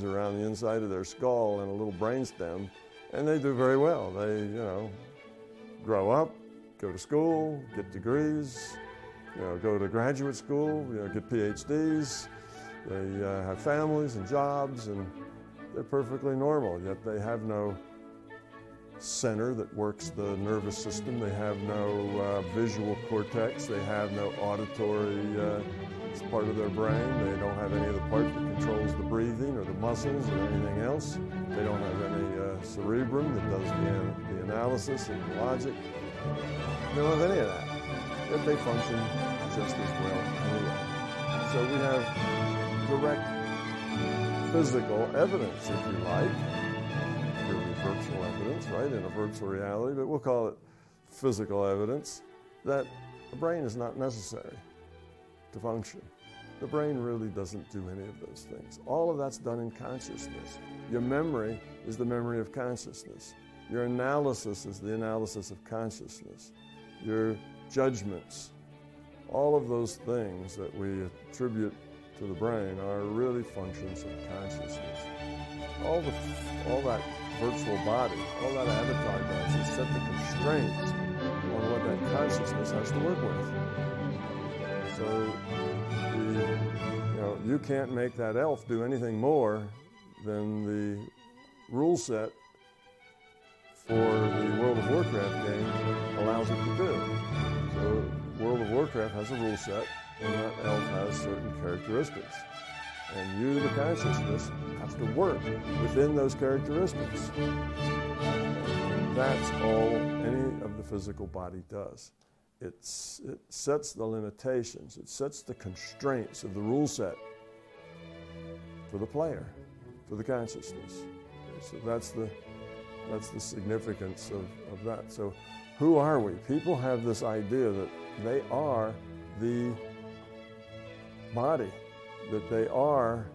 around the inside of their skull and a little brainstem, and they do very well. They, grow up, go to school, get degrees, go to graduate school, get PhDs. They have families and jobs, and they're perfectly normal, yet they have no center that works the nervous system. They have no visual cortex. They have no auditory part of their brain. They don't have any of the part that controls the breathing or the muscles or anything else. They don't have any cerebrum that does the analysis and the logic. They don't have any of that. Yet they function just as well anyway. So we have direct physical evidence, if you like, really virtual evidence, right, in a virtual reality, but we'll call it physical evidence, that the brain is not necessary to function. The brain really doesn't do any of those things. All of that's done in consciousness. Your memory is the memory of consciousness. Your analysis is the analysis of consciousness. Your judgments, all of those things that we attribute to the brain are really functions of consciousness. All that virtual body, all that avatar does is set the constraints on what that consciousness has to work with. So you can't make that elf do anything more than the rule set for the World of Warcraft game allows it to do. So World of Warcraft has a rule set, and that elf has certain characteristics. And you, the consciousness, have to work within those characteristics. That's all any of the physical body does. It sets the limitations, it sets the constraints of the rule set for the player, for the consciousness. So that's the significance of that. So who are we? People have this idea that they are the body, that they are,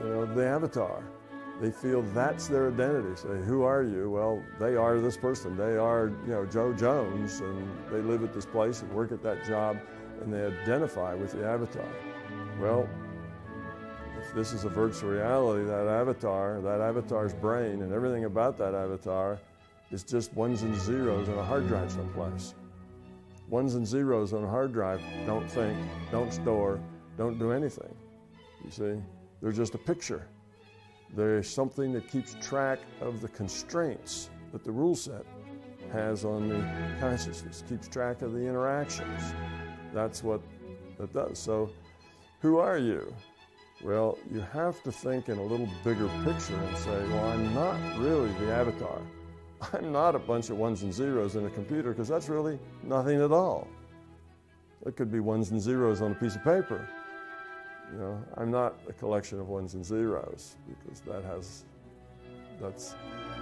the avatar. They feel that's their identity. Say, who are you? Well, they are this person. They are, Joe Jones, and they live at this place and work at that job, and they identify with the avatar. Well, if this is a virtual reality, that avatar's brain and everything about that avatar is just ones and zeros on a hard drive someplace. Ones and zeros on a hard drive don't think, don't store, don't do anything. You see, they're just a picture. There's something that keeps track of the constraints that the rule set has on the consciousness, keeps track of the interactions. That's what it does. So who are you? Well, you have to think in a little bigger picture and say, well, I'm not really the avatar. I'm not a bunch of ones and zeros in a computer, because that's really nothing at all. It could be ones and zeros on a piece of paper. I'm not a collection of ones and zeros, because that's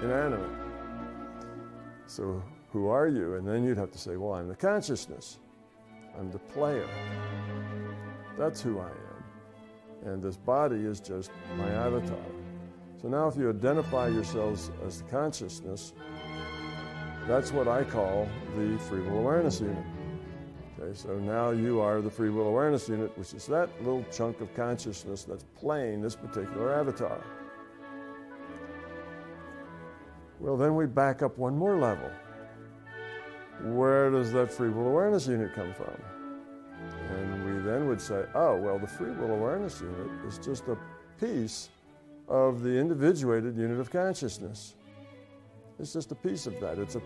inanimate. So who are you? And then you'd have to say, well, I'm the consciousness. I'm the player. That's who I am. And this body is just my avatar. So now if you identify yourselves as the consciousness, that's what I call the free will awareness unit. Okay, so now you are the free will awareness unit, which is that little chunk of consciousness that's playing this particular avatar. Well, then we back up one more level. Where does that free will awareness unit come from? And we then would say, oh, well, the free will awareness unit is just a piece of the individuated unit of consciousness. It's just a piece of that. The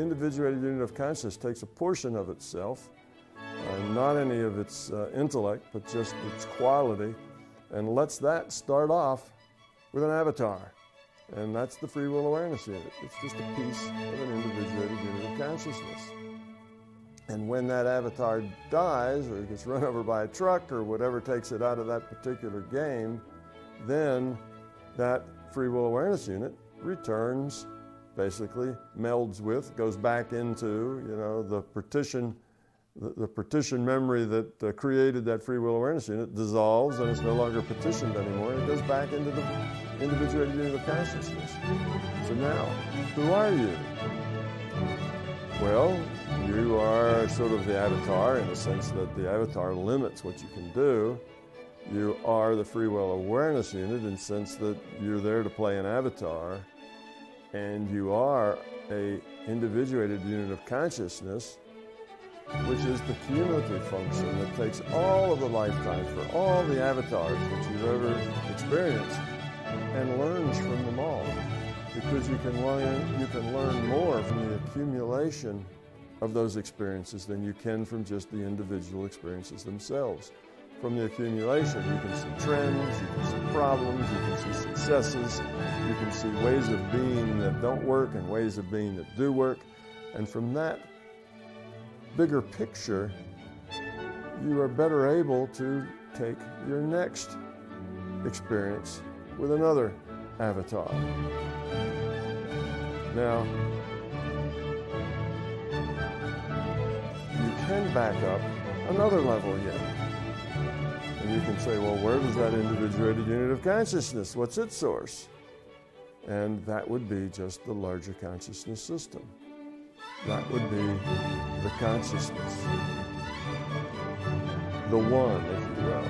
individuated unit of consciousness takes a portion of itself, not any of its intellect, but just its quality, and lets that start off with an avatar. And that's the free will awareness unit. It's just a piece of an individuated unit of consciousness. And when that avatar dies, or gets run over by a truck, or whatever takes it out of that particular game, then that free will awareness unit returns, basically melds with, goes back into, the partition memory that created that free will awareness unit, dissolves, and it's no longer partitioned anymore, and it goes back into the individuated unit of consciousness. So now, who are you? Well, you are sort of the avatar, in the sense that the avatar limits what you can do, You are the free will awareness unit in the sense that you're there to play an avatar, and you are a individuated unit of consciousness, which is the cumulative function that takes all of the lifetimes for all the avatars that you've ever experienced and learns from them all. Because you can learn more from the accumulation of those experiences than you can from just the individual experiences themselves. From the accumulation, you can see trends, you can see problems, you can see successes, you can see ways of being that don't work and ways of being that do work. And from that bigger picture, you are better able to take your next experience with another avatar. Now, you can back up another level yet. And you can say, well, where does that individuated unit of consciousness? What's its source? And that would be just the larger consciousness system. That would be the consciousness. The one, if you will.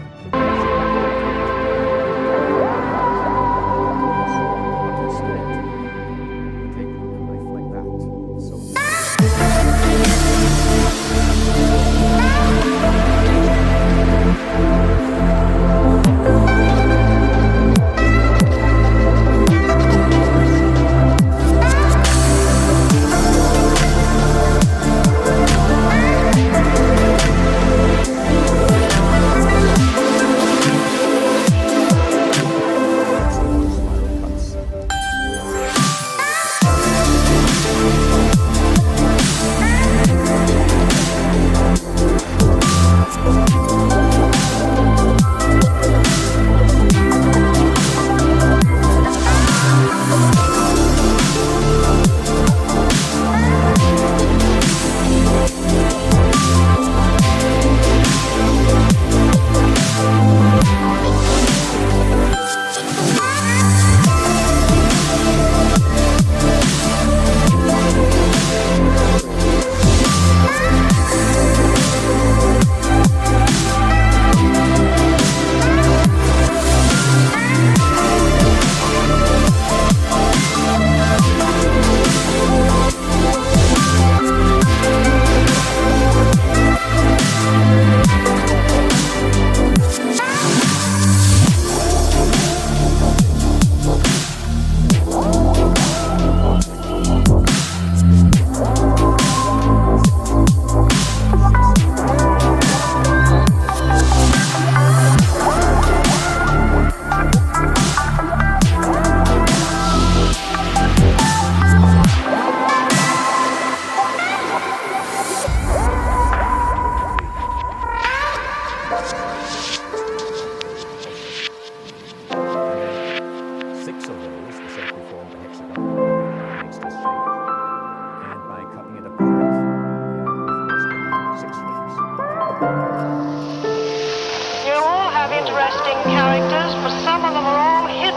Interesting characters, but some of them are all hidden.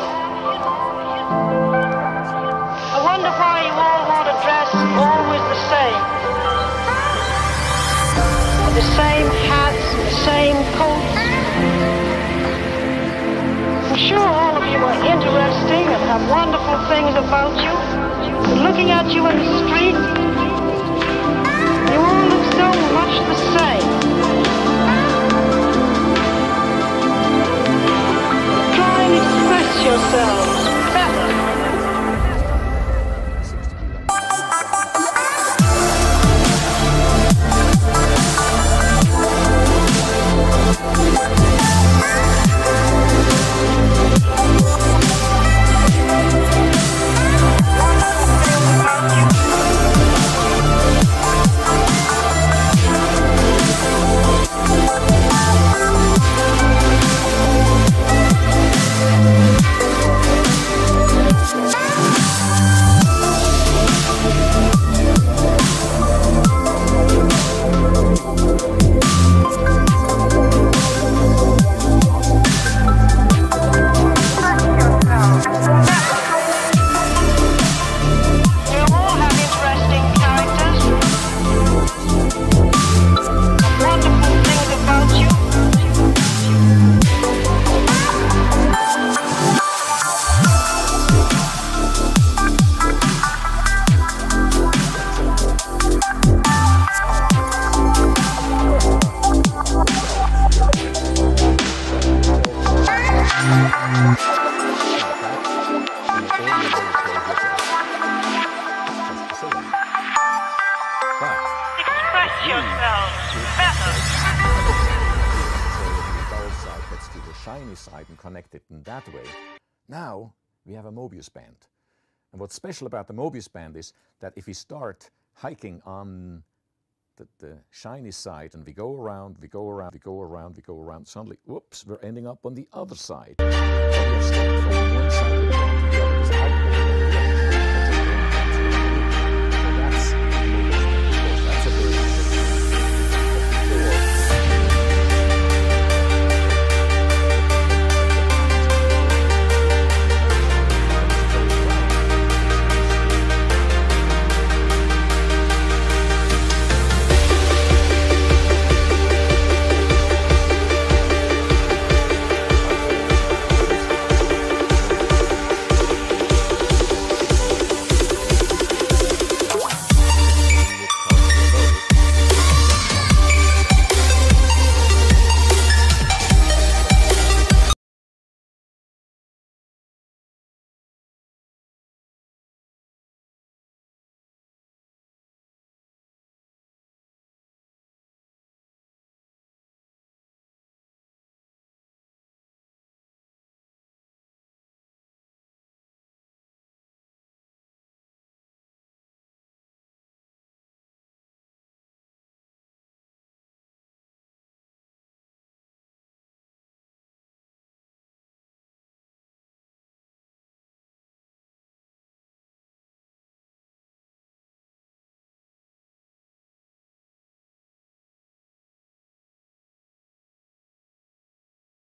I wonder why you all want to dress always the same. The same hats, the same coats. I'm sure all of you are interesting and have wonderful things about you. But looking at you in the street, you all look so much the same. Express yourselves better. shiny side and connect it in that way. Now we have a Mobius band. And what's special about the Mobius band is that if we start hiking on the shiny side and we go around, we go around, we go around, we go around, suddenly, whoops, we're ending up on the other side. So we have stepped forward.